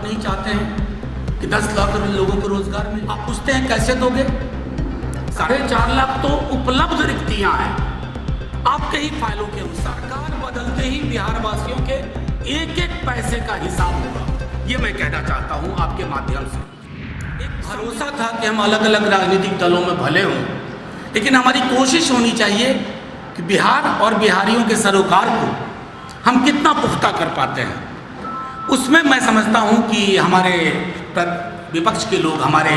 नहीं चाहते हैं कि 10 लाख लोगों को रोजगार मिले? आप पूछते हैं कैसे दोगे? 4.5 लाख तो उपलब्ध रिक्तियां हैं आपके ही फाइलों के अनुसार। सरकार बदलते ही बिहार वासियों के एक एक पैसे का हिसाब होगा, ये मैं कहना चाहता हूं आपके माध्यम से। एक भरोसा था कि हम अलग अलग राजनीतिक दलों में भले हों, लेकिन हमारी कोशिश होनी चाहिए कि बिहार और बिहारियों के सरोकार को हम कितना पुख्ता कर पाते हैं। उसमें मैं समझता हूं कि हमारे विपक्ष के लोग, हमारे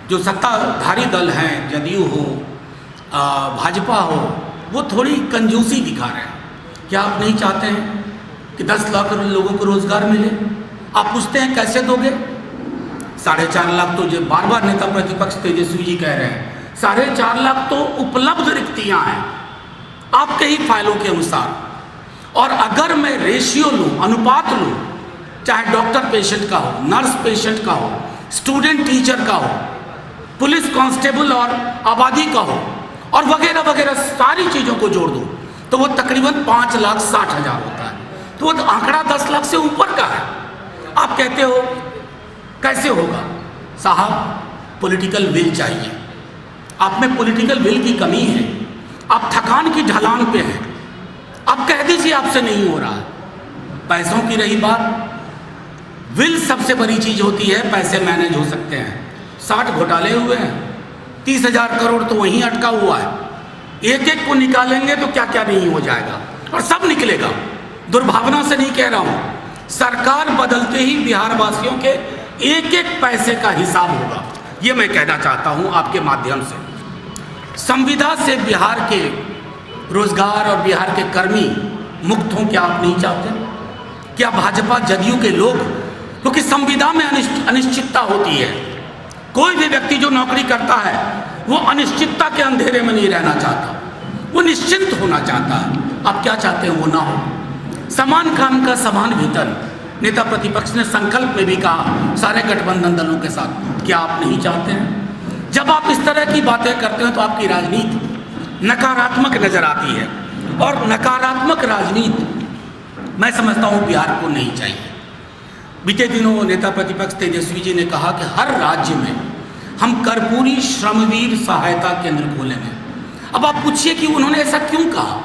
जो सत्ताधारी दल हैं, जदयू हो, भाजपा हो, वो थोड़ी कंजूसी दिखा रहे हैं। क्या आप नहीं चाहते हैं कि 10 लाख लोगों को रोजगार मिले? आप पूछते हैं कैसे दोगे? 4.5 लाख तो जो बार बार नेता प्रतिपक्ष तेजस्वी जी कह रहे हैं, 4.5 लाख तो उपलब्ध रिक्तियां हैं आपके ही फाइलों के अनुसार। और अगर मैं रेशियो लूं, अनुपात लूं, चाहे डॉक्टर पेशेंट का हो, नर्स पेशेंट का हो, स्टूडेंट टीचर का हो, पुलिस कांस्टेबल और आबादी का हो, और वगैरह वगैरह सारी चीज़ों को जोड़ दूं तो वो तकरीबन 5,60,000 होता है। तो वो आंकड़ा 10 लाख से ऊपर का है। आप कहते हो कैसे होगा? साहब, पॉलिटिकल विल चाहिए। आप में पॉलिटिकल विल की कमी है, आप थकान की ढलान पे हैं। आप कह दीजिए आपसे नहीं हो रहा है। पैसों की रही बात, विल सबसे बड़ी चीज होती है। पैसे मैनेज हो सकते हैं। 60 घोटाले हुए हैं, 30,000 करोड़ तो वहीं अटका हुआ है। एक एक को निकालेंगे तो क्या क्या नहीं हो जाएगा, और सब निकलेगा। दुर्भावना से नहीं कह रहा हूं, सरकार बदलते ही बिहार वासियों के एक एक पैसे का हिसाब होगा, ये मैं कहना चाहता हूं आपके माध्यम से। संविदा से बिहार के रोजगार और बिहार के कर्मी मुक्त हों, क्या आप नहीं चाहते? क्या भाजपा जदयू के लोग, क्योंकि संविदा में अनिश्चितता होती है। कोई भी व्यक्ति जो नौकरी करता है वो अनिश्चितता के अंधेरे में नहीं रहना चाहता, वो निश्चिंत होना चाहता है। आप क्या चाहते हैं वो ना हो। समान काम का समान वेतन, नेता प्रतिपक्ष ने संकल्प में भी कहा सारे गठबंधन दलों के साथ। क्या आप नहीं चाहते हैं? जब आप इस तरह की बातें करते हैं तो आपकी राजनीति नकारात्मक नजर आती है, और नकारात्मक राजनीति मैं समझता हूं बिहार को नहीं चाहिए। बीते दिनों नेता प्रतिपक्ष तेजस्वी जी ने कहा कि हर राज्य में हम कर्पूरी श्रमवीर सहायता केंद्र खोलेंगे। अब आप पूछिए कि उन्होंने ऐसा क्यों कहा?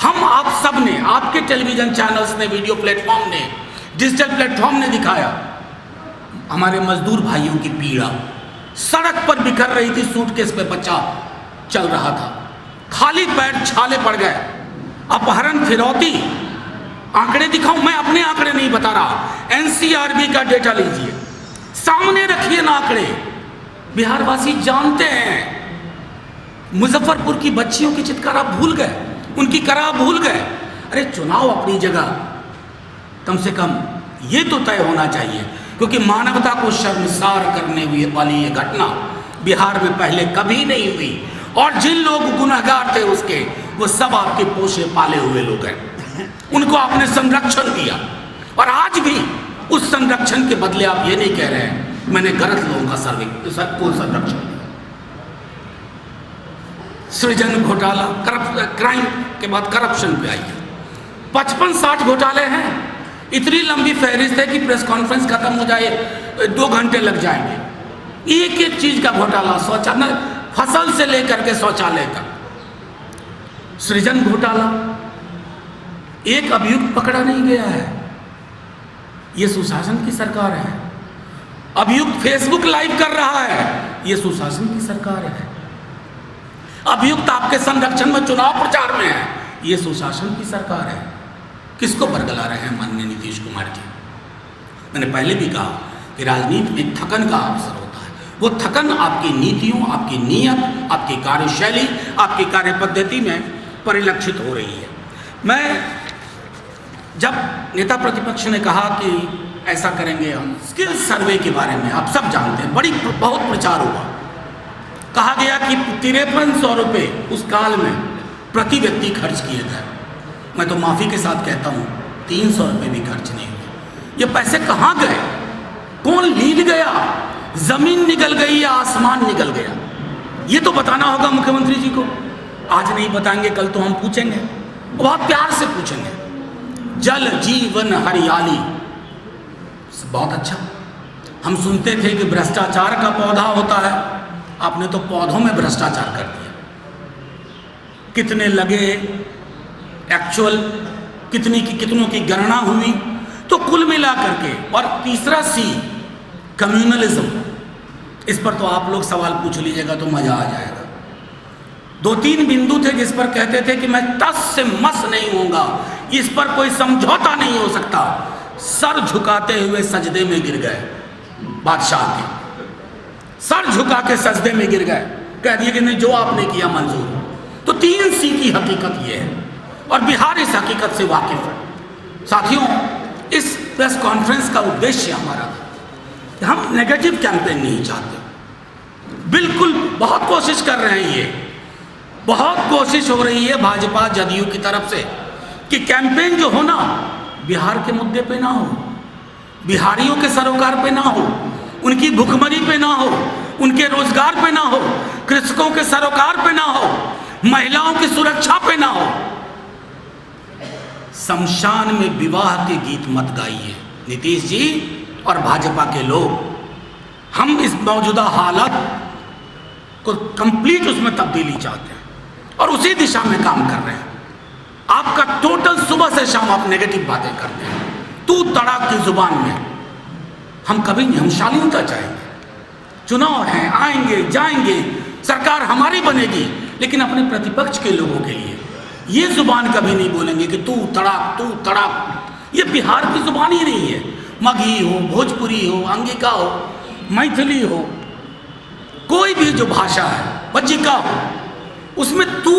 हम आप सब ने, आपके टेलीविजन चैनल्स ने, वीडियो प्लेटफॉर्म ने, डिजिटल प्लेटफॉर्म ने दिखाया हमारे मजदूर भाइयों की पीड़ा। सड़क पर बिखर रही थी, सूटकेस पे बच्चा चल रहा था, खाली पैर छाले पड़ गए, अपहरण, फिरौती। आंकड़े दिखाऊं? मैं अपने आंकड़े नहीं बता रहा, एनसीआरबी का डेटा लीजिए, सामने रखिए ना आंकड़े। बिहार वासी जानते हैं। मुजफ्फरपुर की बच्चियों की चित्कार आप भूल गए, उनकी करा भूल गए। अरे चुनाव अपनी जगह, कम से कम ये तो तय होना चाहिए, क्योंकि मानवता को शर्मसार करने वाली ये घटना बिहार में पहले कभी नहीं हुई। और जिन लोग गुनहगार थे उसके, वो सब आपके पोषे पाले हुए लोग हैं। उनको आपने संरक्षण दिया, और आज भी उस संरक्षण के बदले आप ये नहीं कह रहे हैं मैंने गलत लोगों का संरक्षण दिया। सृजन घोटाला, क्राइम के बाद करप्शन पे आइए। 55-60 घोटाले हैं। इतनी लंबी फहरिस्त है कि प्रेस कॉन्फ्रेंस खत्म हो जाए 2 घंटे लग जाएंगे। एक एक चीज का घोटाला, शौचालय, फसल से लेकर के शौचालय तक। सृजन घोटाला, एक अभियुक्त पकड़ा नहीं गया है। यह सुशासन की सरकार है। अभियुक्त फेसबुक लाइव कर रहा है, यह सुशासन की सरकार है। अभियुक्त आपके संरक्षण में चुनाव प्रचार में है, यह सुशासन की सरकार है। किसको बरगला रहे हैं माननीय नीतीश कुमार जी? मैंने पहले भी कहा कि राजनीति में थकन का अवसर होता है। वो थकन आपकी नीतियों, आपकी नीयत, आपकी कार्यशैली, आपकी कार्य पद्धति में परिलक्षित हो रही है। मैं जब नेता प्रतिपक्ष ने कहा कि ऐसा करेंगे हम, स्किल सर्वे के बारे में आप सब जानते हैं, बहुत प्रचार हुआ। कहा गया कि 5300 रुपये उस काल में प्रति व्यक्ति खर्च किए गए। मैं तो माफी के साथ कहता हूँ 300 रुपये भी खर्च नहीं हुए। ये पैसे कहाँ गए? कौन लीन गया? जमीन निकल गई या आसमान निकल गया? ये तो बताना होगा मुख्यमंत्री जी को। आज नहीं बताएंगे, कल तो हम पूछेंगे, बहुत प्यार से पूछेंगे। जल जीवन हरियाली बहुत अच्छा। हम सुनते थे कि भ्रष्टाचार का पौधा होता है, आपने तो पौधों में भ्रष्टाचार कर दिया। कितने लगे, एक्चुअल कितनों की गणना हुई, तो कुल मिला करके। और तीसरा सी, कम्युनलिज्म, इस पर तो आप लोग सवाल पूछ लीजिएगा तो मजा आ जाएगा। 2-3 बिंदु थे जिस पर कहते थे कि मैं टस से मस नहीं होऊंगा, इस पर कोई समझौता नहीं हो सकता। सर झुकाते हुए सजदे में गिर गए, बादशाह के सर झुका के सजदे में गिर गए, कह दिए कि नहीं, जो आपने किया मंजूर। तो 3 सी की हकीकत यह है, और बिहार इस हकीकत से वाकिफ है। साथियों, इस प्रेस कॉन्फ्रेंस का उद्देश्य हमारा था कि हम नेगेटिव कैंपेन नहीं चाहते। बिल्कुल बहुत कोशिश कर रहे हैं, ये बहुत कोशिश हो रही है भाजपा जदयू की तरफ से कि कैंपेन जो हो ना, बिहार के मुद्दे पे ना हो, बिहारियों के सरोकार पे ना हो, उनकी भुखमरी पे ना हो, उनके रोजगार पे ना हो, कृषकों के सरोकार पे ना हो, महिलाओं की सुरक्षा पे ना हो। शमशान में विवाह के गीत मत गाइए नीतीश जी और भाजपा के लोग। हम इस मौजूदा हालत को कंप्लीट उसमें तब्दीली चाहते हैं और उसी दिशा में काम कर रहे हैं। आपका टोटल सुबह से शाम आप नेगेटिव बातें करते हैं, तू तड़ाक की जुबान में। हम कभी नहीं, हम शालीनता चाहेंगे। चुनाव हैं, आएंगे जाएंगे, सरकार हमारी बनेगी, लेकिन अपने प्रतिपक्ष के लोगों के लिए ये जुबान कभी नहीं बोलेंगे कि तू तड़ाक। ये बिहार की जुबान ही नहीं है। मगही हो, भोजपुरी हो, अंगिका हो, मैथिली हो, कोई भी जो भाषा है, बज्जिका हो, उसमें तू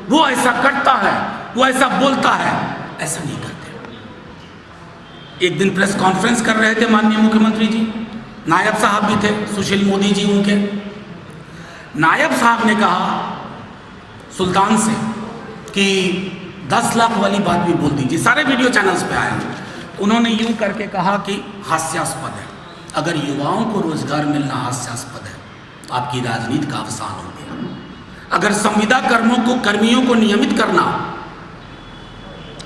वो ऐसा करता है, वो ऐसा बोलता है, ऐसा नहीं करते। एक दिन प्रेस कॉन्फ्रेंस कर रहे थे माननीय मुख्यमंत्री जी, नायब साहब भी थे, सुशील मोदी जी उनके। नायब साहब ने कहा सुल्तान से कि 10 लाख वाली बात भी बोल दीजिए, सारे वीडियो चैनल्स पे आया। उन्होंने यूं करके कहा कि हास्यास्पद है, अगर युवाओं को रोजगार मिलना हास्यास्पद है तो आपकी राजनीति का अवसान हो गया। अगर संविदा कर्मियों को नियमित करना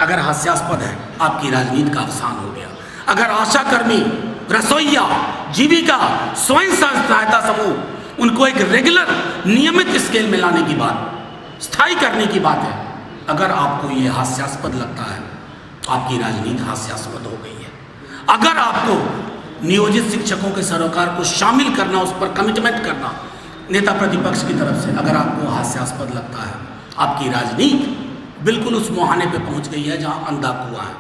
अगर हास्यास्पद है, आपकी राजनीति का अवसान हो गया। अगर आशा कर्मी, रसोइया, जीविका, स्वयं सहायता समूह, उनको एक रेगुलर नियमित स्केल में लाने की बात, स्थायी करने की बात है, अगर आपको ये हास्यास्पद लगता है तो आपकी राजनीति हास्यास्पद हो गई है। अगर आपको नियोजित शिक्षकों के सरोकार को शामिल करना, उस पर कमिटमेंट करना नेता प्रतिपक्ष की तरफ से, अगर आपको हास्यास्पद लगता है, आपकी राजनीति बिल्कुल उस मुहाने पे पहुंच गई है जहां अंधा कुआं है।